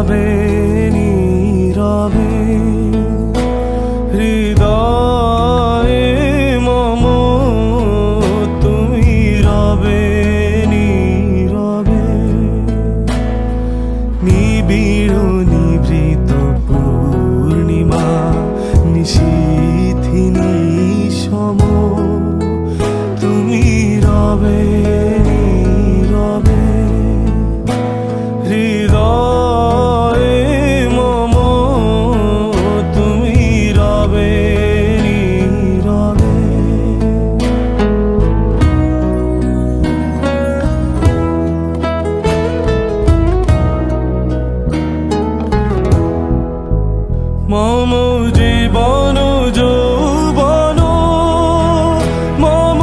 নীরবে নীরবে হৃদয়ে মম তুমি রবে নীরবে নিবিড় নিভৃত পূর্ণিমা নিশীথিনী সম তুমি রবে নীরবে হৃদয়ে মম তুমি রবে নীরবে মম জীবন যৌবন মম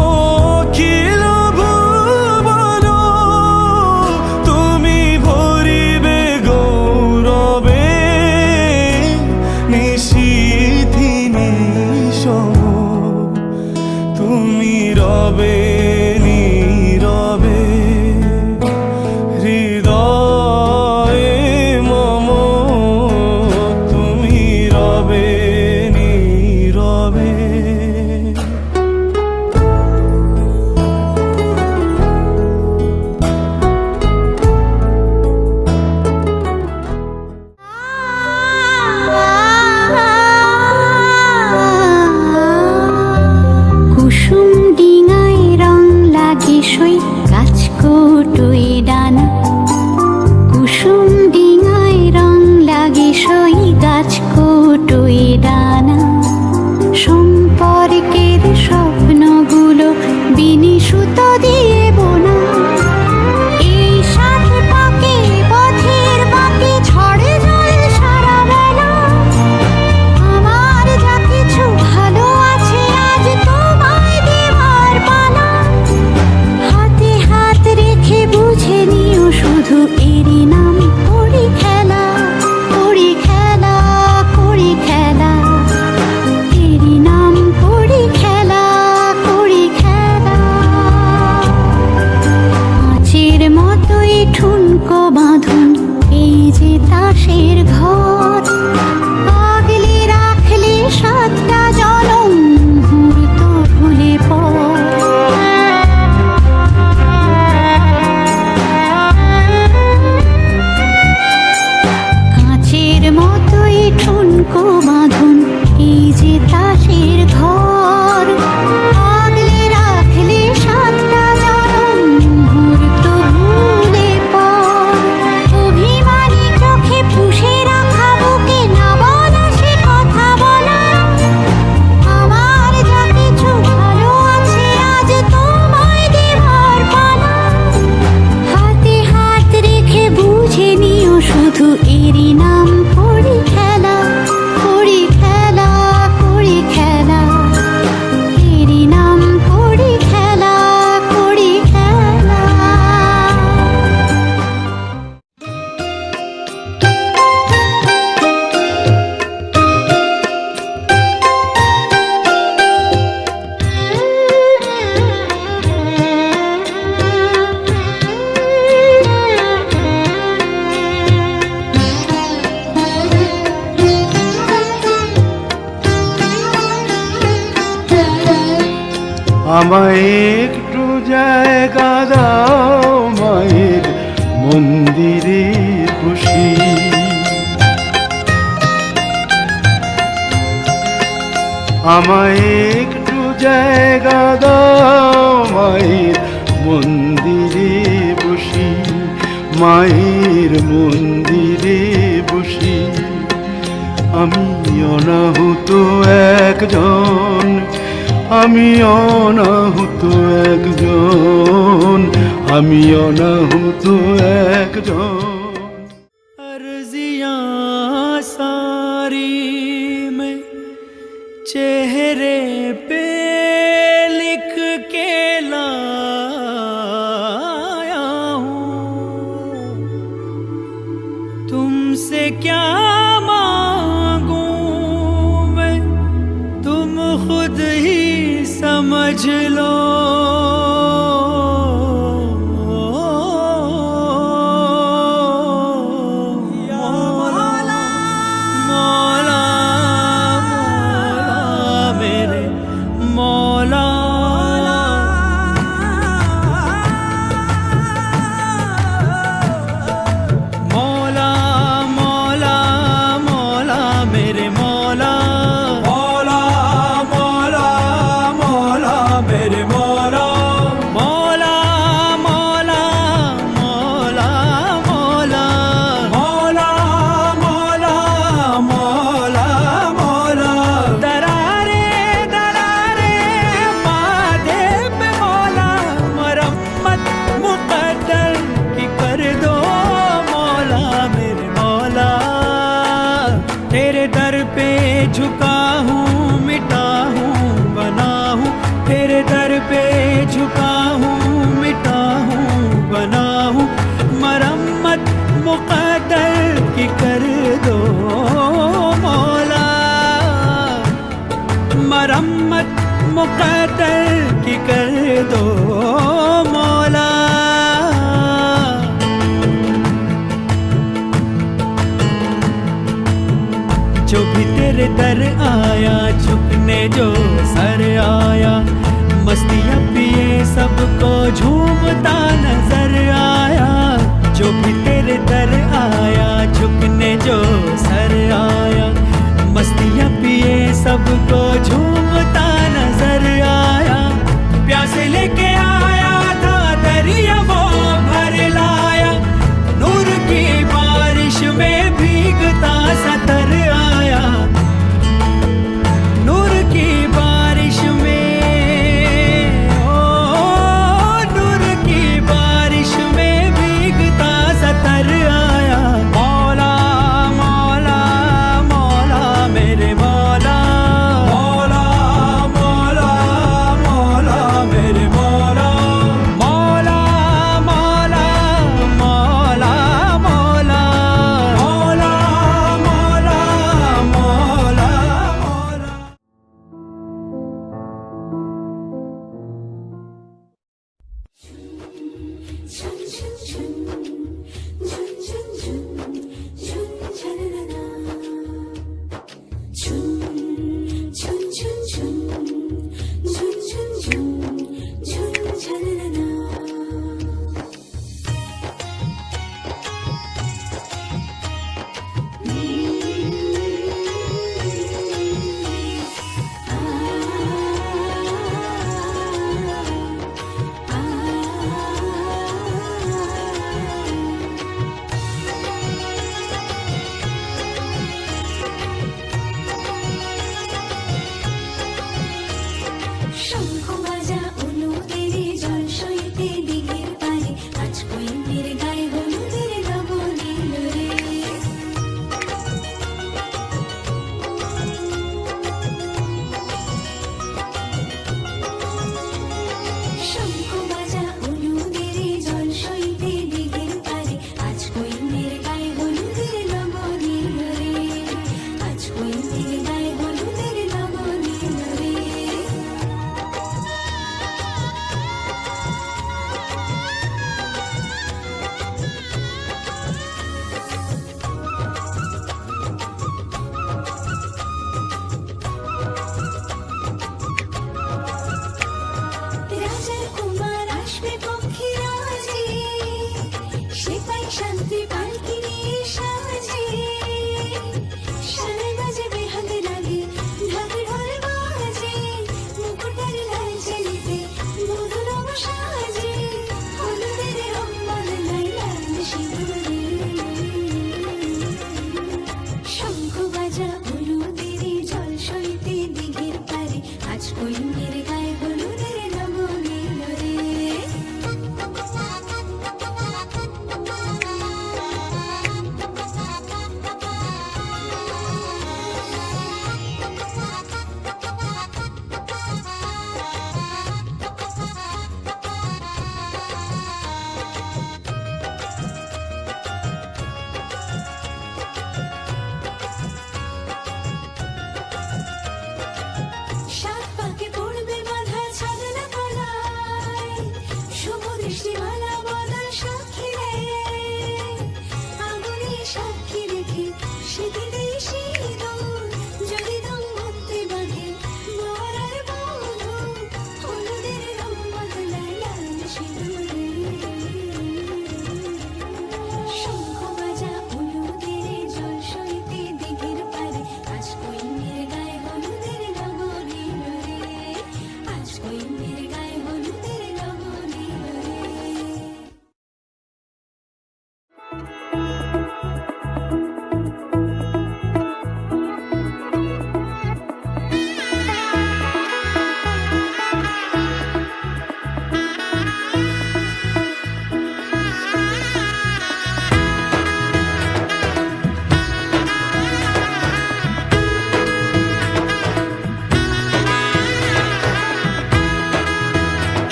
অখিল ভুবন তুমি ভরিবে গৌরবে নিশীথিনী সম তুমি রবে নীরবে হৃদয়ে মম তুমি রবে নীরবে কুসুম ডিঙায় রং লাগে সই গাছ কোটোই ডানা কুসুম ডিঙায় রং লাগে সই গাছ কোটোই ডানা সম্পর্কের স্বপ্নগুলো বিনিশুত দিয়ে বোনা এই সাথে পাকে পথের বাঁকে ঝড়ে জল সারা বেলা আমার যা কিছু ভালো আছে আজ তোমায় দেওয়ার পালা হাতে হাত রেখে বুঝে নিও শুধু এরই নাম করি খেলা করি খেলা করি খেলা এরই নাম করি খেলা করি খেলা মাছের মতোই ঠুনকো বাঁধন এই যে তাসের ঘর আগলে রাখলে সাতটা জনম মুহূর্ত ভুলে কাঁচের মতোই ঠুনকো বাঁধন এই যে তাসের ঘর আগলে রাখলে সাতটা জনম মুহূর্ত ভুলে অভিমানী চোখে পুষে রাখা বুকে না বলা সে কথা বলা আমার যা কিছু ভালো আছে আজ তোমায় দেওয়ার পালা হাতে হাত রেখে বুঝে নিও শুধু এরই নাম করি খেলা করি খেলা করি খেলা এরই নাম করি খেলা করি খেলা আমায় একটু জায়গা দাও মায়ের মন্দিরে বসি আমায় একটু জায়গা দাও মায়ের মন্দিরে বসি মায়ের মন্দিরে বসি আমি অনাহুত একজন আমি অনাহুত একজন আমি অনাহুত একজন अर्जियां सारी मैं चेहरे पे लिख के लाया हूँ तुमसे क्या मांगूं मैं तुम खुद ही समझ लो हिम्मत मुक़द्दर की कर दो मौला। जो भी तेरे दर आया झुकने जो सर आया, मस्तियाँ पिए सबको झूमता नजर आया। जो भी तेरे दर आया झुकने जो सर आया, मस्तियाँ पिए सबको झूमता नजर आया। प्यासे लेके आया था दरिया वो भर लाया, नूर की बारिश में भीगता सतर आया। नूर की बारिश में, ओ नूर की बारिश में भीगता सतर आया। मौला मौला मौला मेरे मौला, मौला मौला मौला मेरे मौला, मौला मौला मौला मौला, मौला मौला मौला मौला। শঙ্খ বাজা অনুদের জল সইতে দিঘির পারে, আজ কৈন্যের গায়ে হলুদের নবনীল রে। শঙ্খ বাজা অনুদের জল সইতে দিঘির পারে, আজ কৈন্যের গায়ে হলুদের নবনীল রে। আজ কৈন্যের গায়ে হলুদের নবনীল রে। রাজার কুমার আসবে পক্ষী রাজে, সে পাই শান্তি পালকি নিয়ে সাজে। সানাই বাজে বেহাগ লাগে, ঢাক ঢোল বাজে, মুকুটের লাল চেলিতে মধুর রঙ সাজে। হলুদের রং বদলায় লাল সিঁদুরে। শঙ্খ বাজা হলুদের জল সইতে দিঘির পারে, আজ কৈন্যের গায়ে হলুদের নবনীল রে। সাত পাকে পড়বে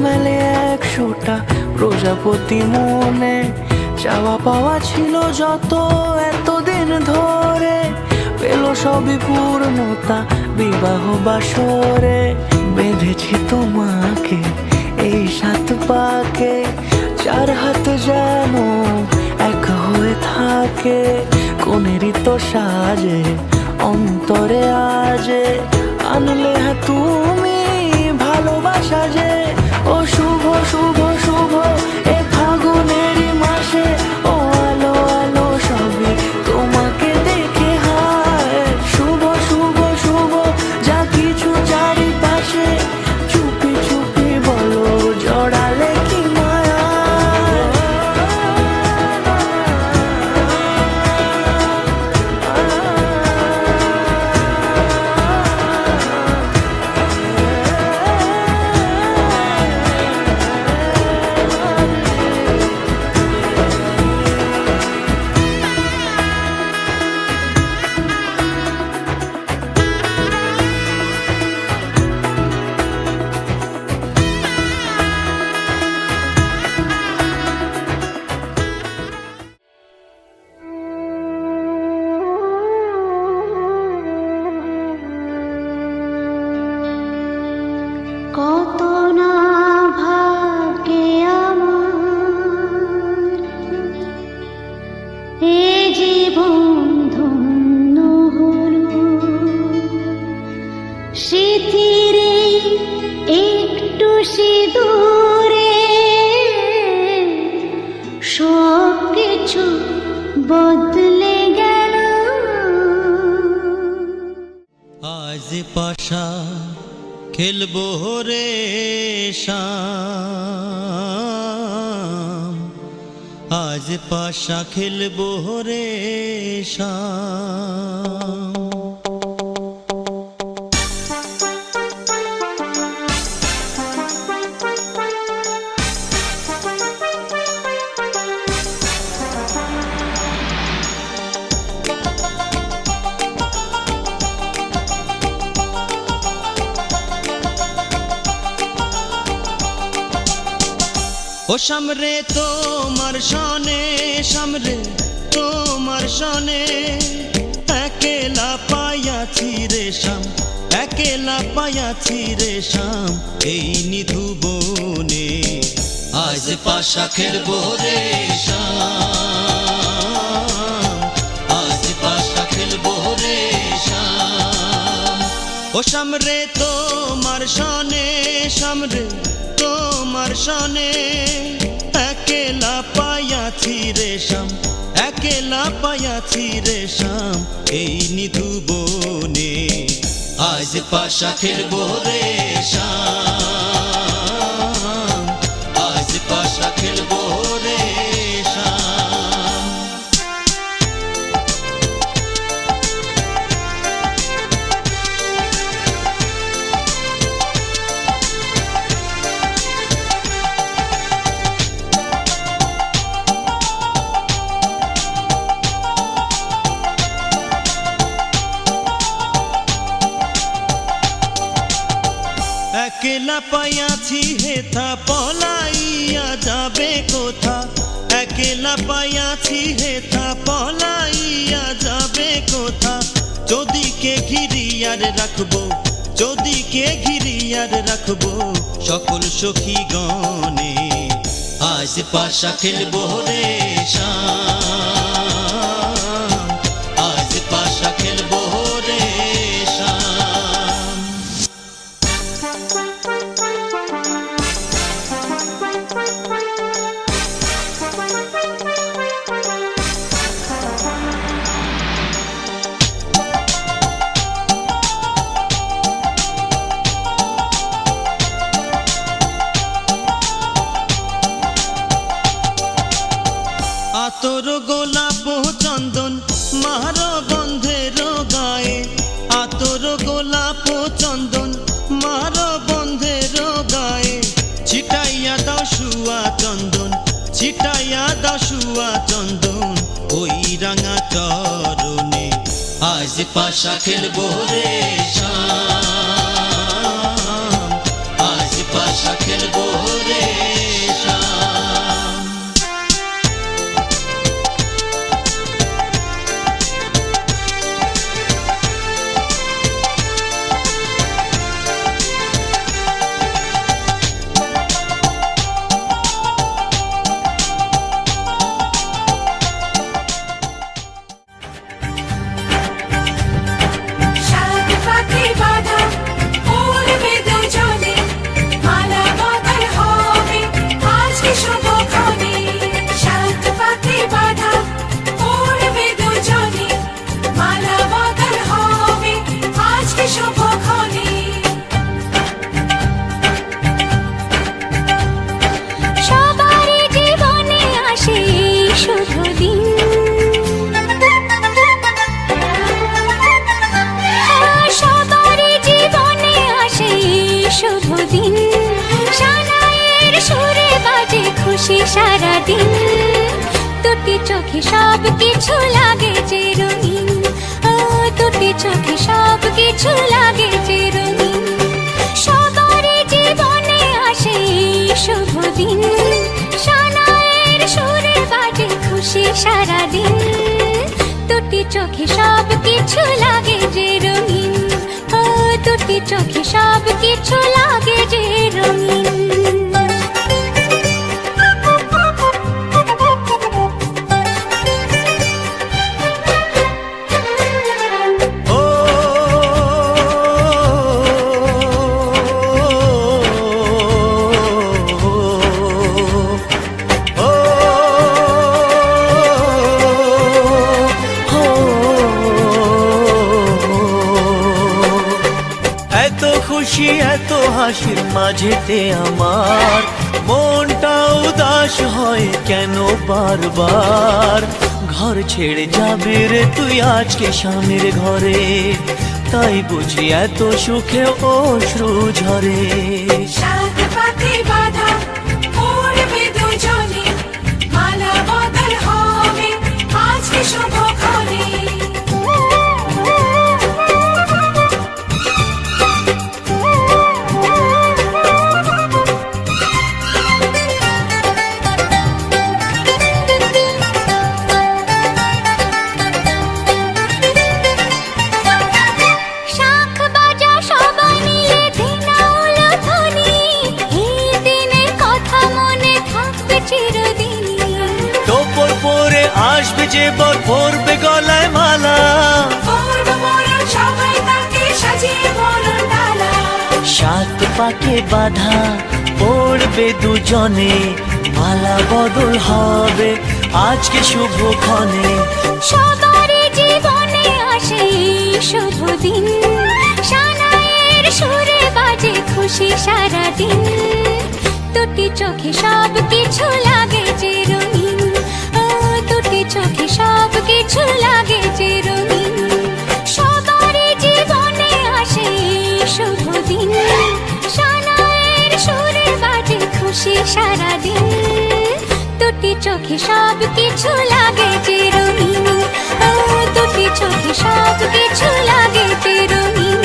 মেলে 100টা প্রজাপতি মনে, চাওয়া পাওয়া ছিল যত এতদিন ধরে, পেল সবই পূর্ণতা বিবাহ বাসরে। বেঁধেছি তোমাকে এই 7 পাকে, 4 হাত যেন এক হয়ে থাকে, কোনেরই তো সাজে অন্তরে আজে আনলে তুমি ভালোবাসা যে। ও শুভ শুভ শুভ এ ফাগুনেরই মাসে, ও আলো আলো সবই তোমাকে দেখে হায়। শুভ শুভ শুভ যা কিছু চারিপাশে, চুপি চুপি বলো জড়ালে কি মায়া। কত না ভাগ্যে আমার এ জীবন ধন্য হলো, স্মৃতির একটু সিঁদুরে সব কিছু বদলে গেল। আজ পাশা খেলবো রে শাম, আজ পাশা খেলবো রে শাম। ও সামরে তোমার সনে, সামরে তোমার সনে, একেলা পাইয়াছি রে শাম, একেলা পাইয়াছি রে শাম এই নিধু বনে। আজ পাশা খেলবো রে শাম, আজ পাশা খেলবো রে শাম। ও সামরে তোমার সনে, সামরে তোমার সনে, একেলা পাইয়াছি রে শাম, একেলা পাইয়াছি রে শাম এই নিধু বনে। আজ পাশা খেলবো রে শাম, আজ পাশা খেলবো রে শাম। একেলা পাইয়াছি হেথা পলাইয়া যাবে কোথা, একেলা পাইয়াছি হেথা পলাইয়া যাবে কোথা। যদি কে ঘিরিয়ার রাখবো, যদি কে ঘিরিয়ার রাখবো সকল সখী গণে। আজ পাশা খেলবো রে শাম, আজ পাশা খেলবো রে শাম। আতর গোলাপ চন্দন মার বন্ধের গায়ে, আতর গোলাপ চন্দন মার বন্ধের গায়ে। ছিটাইয়া দাও শুয়া চন্দন, ছিটাইয়া দাও শুয়া চন্দন ওই রাঙা চরণে। আজ পাশা খেলবো রে শাম, আজ পাশা তামাশা খেলবো রে শাম। সাত পাকে বাঁধা উড়বে দুজনে, মালা বদল হবে আজকে শুভক্ষণে। সাত পাকে বাঁধা উড়বে দুজনে, মালা বদল হবে আজকে শুভক্ষণে। সবারই জীবনে আসে এই শুভ দিন, সবারই জীবনে আসে এই শুভ দিন। সানাইয়ের সুরে বাজে খুশি সারাদিন, দুটি চোখে সব কিছু লাগে যে রঙিন, দুটি চোখে সব কিছু লাগে যে রঙিন। সবারই জীবনে আসে এই শুভ দিন, সানাইয়ের সুরে বাজে খুশি সারাদিন, দুটি চোখে সব কিছু লাগে যে রঙিন, দুটি চোখে সব কিছু লাগে যে রঙিন। ও এত খুশি এত হাসির মাঝেতে আমার মনটা উদাস হয় কেন বারবার। ঘর ছেড়ে যাবে রে তুই আজকে স্বামীর ঘরে, তাই বুঝি এত সুখে অশ্রু ঝরে। সাত পাকে বাঁধা উড়বে দুজনে, মালা বদল হবে আজকে শুভক্ষণে। শাঁখ বাজা সবাই মিলে দিনাউল ধ্বনি, এই দিনের কথা মনে থাকবে চিরদিনই। টোপর পরে আসবে যে বর পরবে গলায় মালা, পূর্ব বরণ সবাই তাকে সাজিয়ে বরণ ডালা। সাত পাকে বাঁধা পড়বে দুজনে, মালা বদল হবে আজকে শুভক্ষণে। সবারই জীবনে আসে এই শুভ দিন, সানাইয়ের সুরে বাজে খুশি সারাদিন, দুটি চোখে সব কিছু লাগে যে রঙিন, দুটি চোখে সব কিছু লাগে যে রঙিন। সবারই জীবনে আসে এই শুভ দিন, সানাইয়ের সুরে বাজে খুশি সারাদিন, দুটি চোখে সব কিছু লাগে যে রঙিন, দুটি চোখে সব কিছু লাগে যে রঙিন।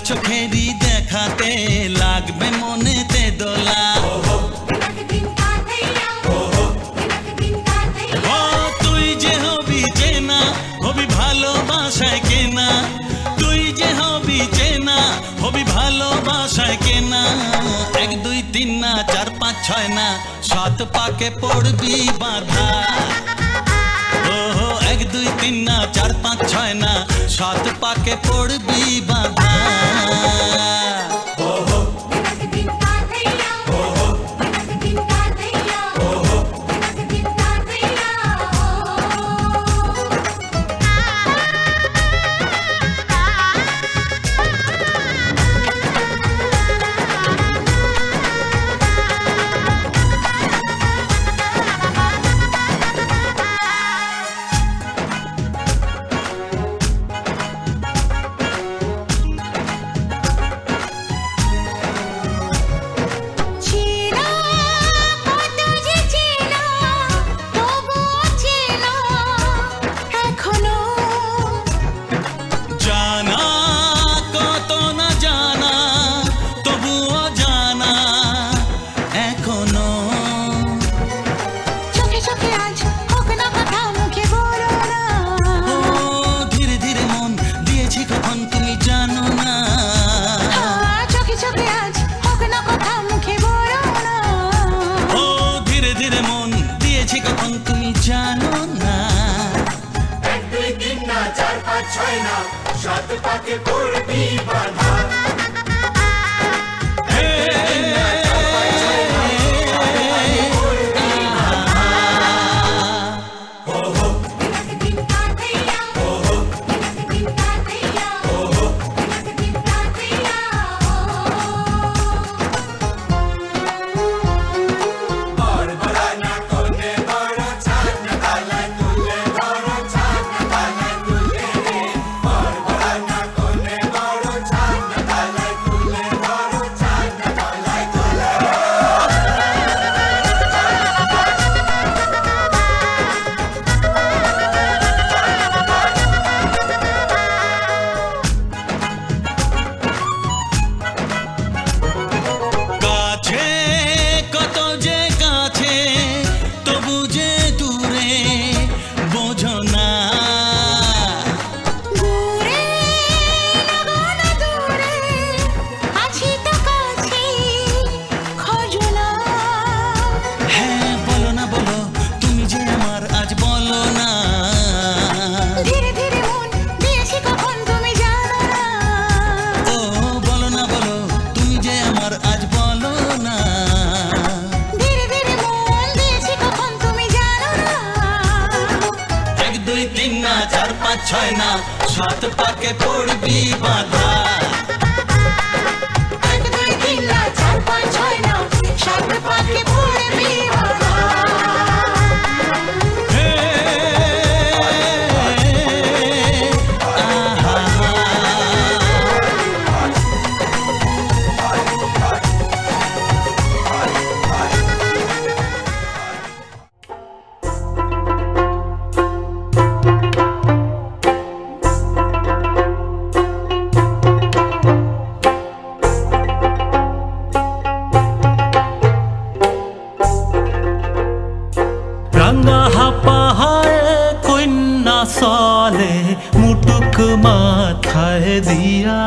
চোখেরই দেখাতে লাগবে মনেতে দোলা। ও তুই যে হবি চেনা, হবি ভালোবাসায় কেনা, তুই যে হবি চেনা, হবি ভালোবাসায় কেনা। 1 2 3 না 4 5 6 না 7 পাকে পড়বি বাঁধা। ও 1 2 3 না 4 5 6 না 7 পাকে পড়বি বাঁধা। দিন বলে মন দিয়েছি কখন তুমি জানো না। 1 2 3 না 4 5 6 না 7 পাকে পড়বি বাধা। चार पाँच छय ना 7 पाके पड़बी बाधा। 1 2 3 না 4 5 6 না 7 পাকে পড়বি বাধা। रंगा हापाहाए कन्या साले मुटुक माथाय दिया।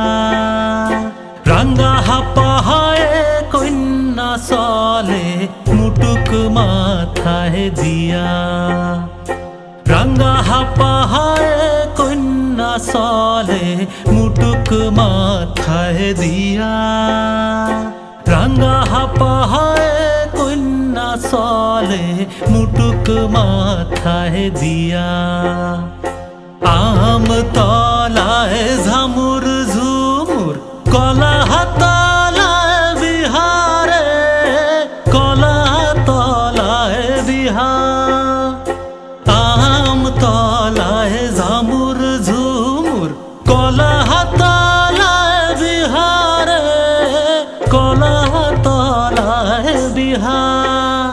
रंगा हापाहाए कन्या साले मुटुक माथाय दिया। रंगा हापाहाए कन्या साले मुटुक माथाय दिया। रंगा हापाहाए कन्या साले मुटुक माथाय दिया। आम तलाय झामुर झुमुर कला तलाय बिहारे कला तलाय बिहार। आम तलाय झामुर झुमुर कला तलाय बिहारे कला तलाय बिहार।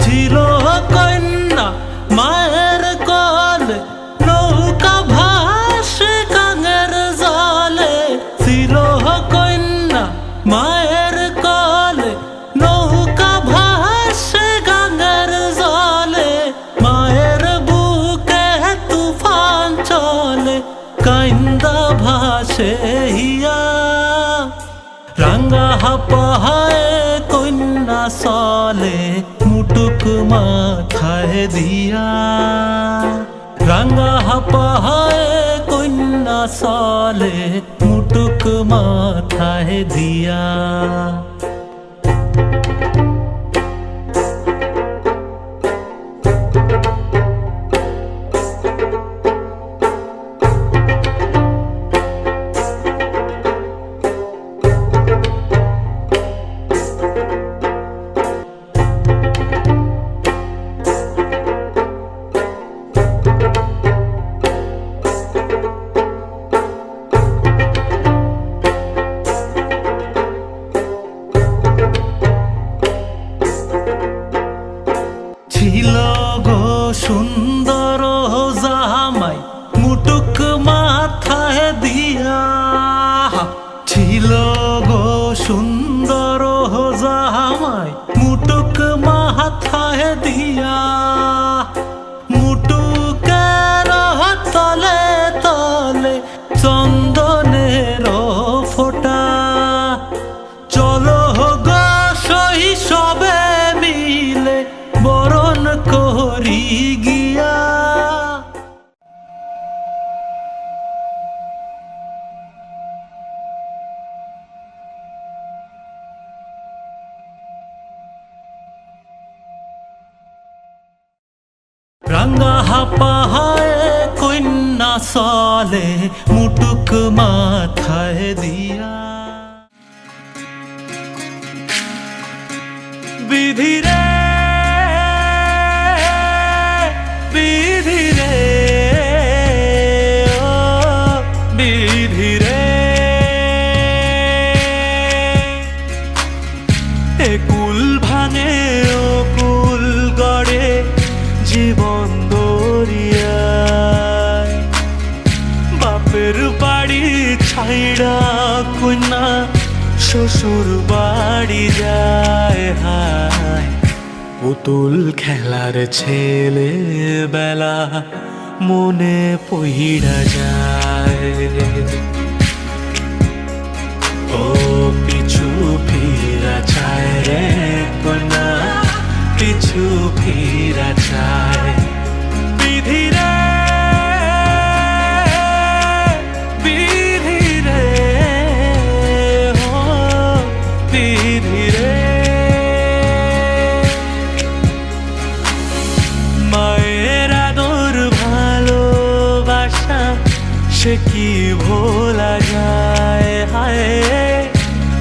छिलो कन्या मायर कल नौका भाषे कांगेर जाले। छिलो कन्या मायर कल नौका भाषे कांगेर जाले। मायर बुके तूफान चले कांदा भाषे हिया। रंगा हापाहाय कन्या साले मुटुक माथाय दिया। रंगा हापाहाय कन्या साले मुटुक माथाय दिया। ছিল গো সুন্দর জামাই মুটুক মাথায় দিয়া। ছিল গো সুন্দর জামাই মুটুক মাথায় দিয়া। মুটুকের তলে তলে চন্দনের ফোঁটা। চলো গো শৈশবে মিলে করি গিয়া। রাঙা হাপাহায় কন্যা চলে মুটুক মাথায় দিয়া। বিধিরে বিধিরে ও বিধিরে, এ কুল ভাঙে ও কুল গড়ে জীবন দরিয়ায়। বাপের বাড়ি ছাইড়া কন্যা শ্বশুর বাড়ি যায় হায়। পুতুল খেলার ছেলে বেলা মনে পইড়া যায়। ও পিছু ফিরা চায় রে কন্যা, পিছু ফিরা চায়। বিধিরে বিধিরে ও বিধিরে, মায়ের আদর ভালোবাসা সে কি ভোলা যায় হায়।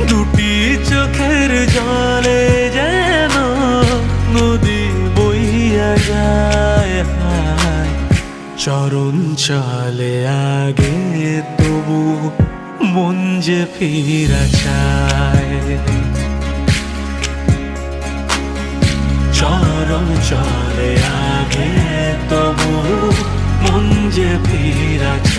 দুটি চোখের জলে যেন নদী বইয়া যায় হায়। চরণ চলে আগে তবু মন যে ফিরা চায়। চরণ চলে আগে তবু মন যে ফিরা চায়।